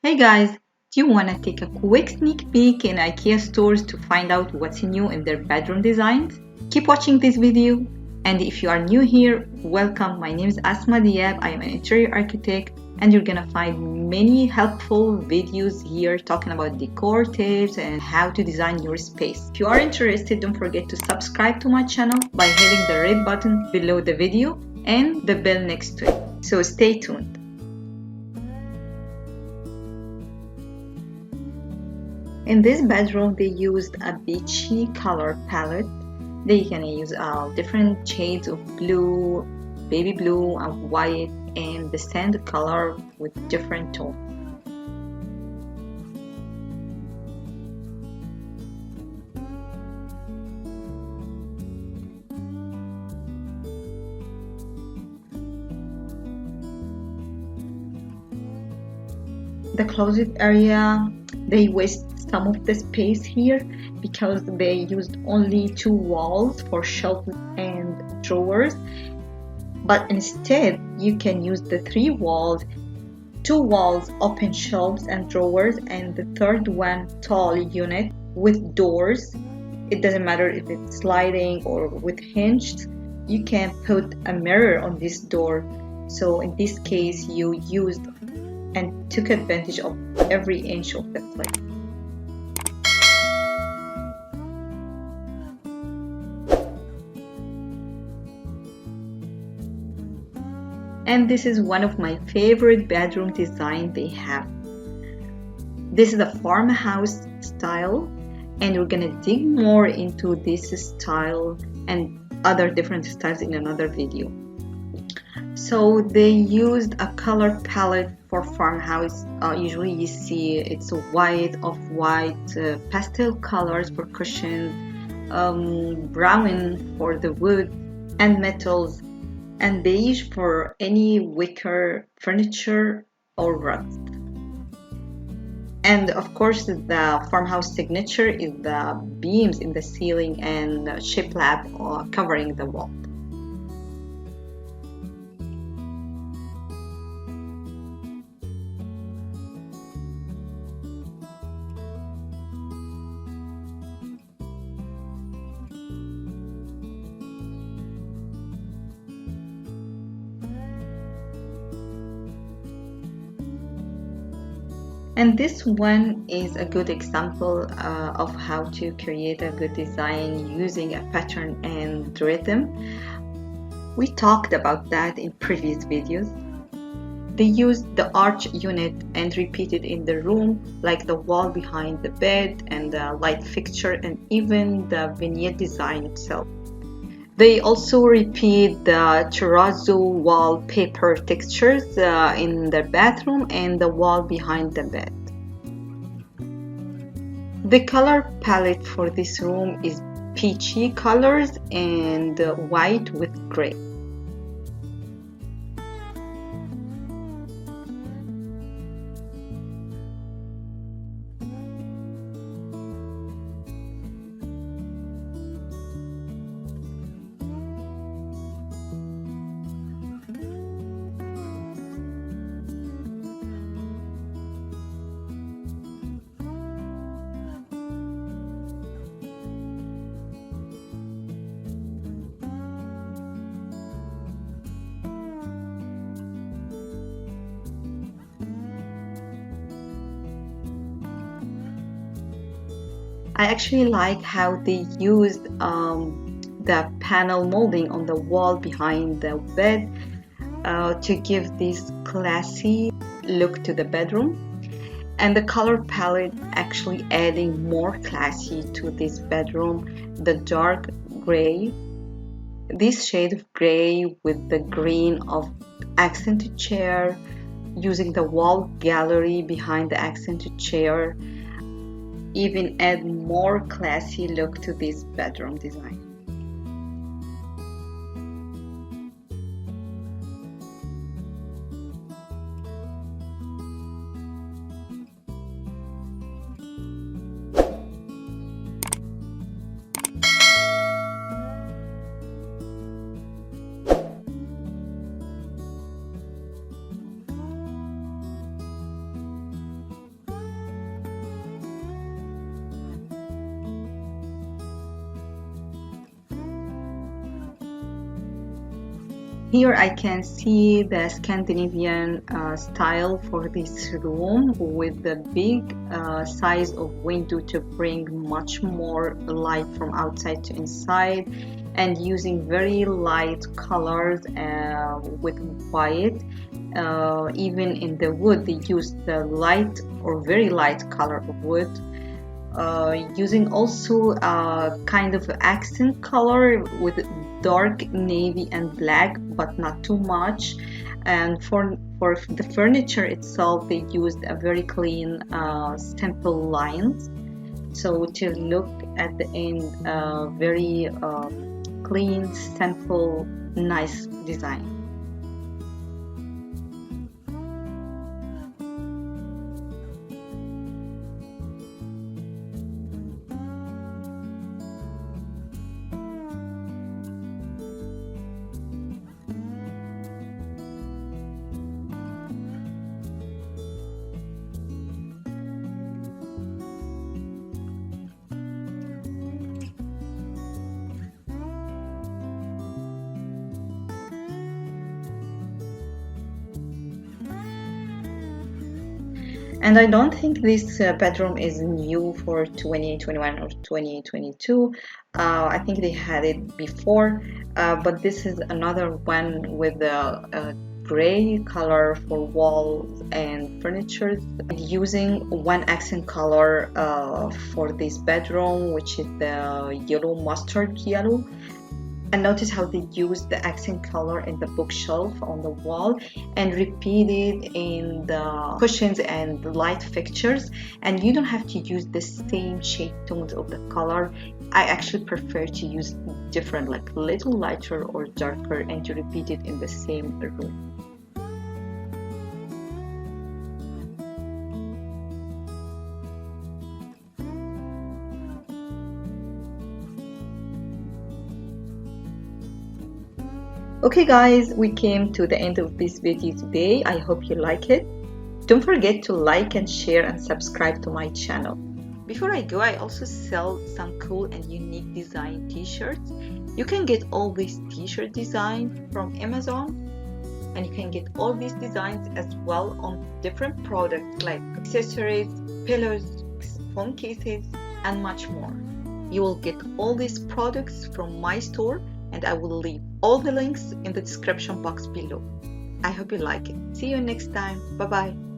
Hey guys, do you want to take a quick sneak peek in IKEA stores to find out what's new in their bedroom designs? Keep watching this video, and if you are new here, welcome. My name is Asma Diab. I am an interior architect, and you're gonna find many helpful videos here talking about decor tips and how to design your space. If you are interested, don't forget to subscribe to my channel by hitting the red button below the video and the bell next to it. So stay tuned. In this bedroom, they used a beachy color palette. They can use different shades of blue, baby blue, and white, and the sand color with different tones. The closet area, they waste some of the space here because they used only 2 walls for shelves and drawers, but instead you can use the 3 walls, 2 walls open shelves and drawers, and the third one tall unit with doors. It doesn't matter if it's sliding or with hinged. You can put a mirror on this door, so in this case you used and took advantage of every inch of the place. And this is one of my favorite bedroom design they have. This is a farmhouse style, and we're gonna dig more into this style and other different styles in another video. So they used a color palette for farmhouse. Usually you see it's white, off-white, pastel colors for cushions, brown for the wood and metals, and beige for any wicker furniture or rugs. And of course, the farmhouse signature is the beams in the ceiling and shiplap covering the wall. And this one is a good example of how to create a good design using a pattern and rhythm. We talked about that in previous videos. They used the arch unit and repeated in the room, like the wall behind the bed and the light fixture and even the vignette design itself. They also repeat the terrazzo wallpaper textures in the bathroom and the wall behind the bed. The color palette for this room is peachy colors and white with gray. I actually like how they used the panel molding on the wall behind the bed to give this classy look to the bedroom, and the color palette actually adding more classy to this bedroom. The dark gray, this shade of gray with the green of accented chair, using the wall gallery behind the accented chair, even add more classy look to this bedroom design. Here I can see the Scandinavian style for this room with the big size of window to bring much more light from outside to inside, and using very light colors with white. Even in the wood they use the light or very light color of wood. Using also kind of accent color with dark navy and black, but not too much. And for the furniture itself, they used a very clean, simple lines. So to look at the end, very clean, simple, nice design. And I don't think this bedroom is new for 2021 or 2022. I think they had it before, but this is another one with a gray color for walls and furniture, using one accent color for this bedroom, which is the yellow, mustard yellow. And notice how they use the accent color in the bookshelf on the wall and repeated in the cushions and the light fixtures. And you don't have to use the same shade tones of the color. I actually prefer to use different, like a little lighter or darker, and to repeat it in the same room. Okay guys, we came to the end of this video today. I hope you like it. Don't forget to like and share and subscribe to my channel. Before I go, I also sell some cool and unique design t-shirts. You can get all these t-shirt designs from Amazon, and you can get all these designs as well on different products like accessories, pillows, phone cases, and much more. You will get all these products from my store, and I will leave all the links in the description box below. I hope you like it. See you next time. Bye bye.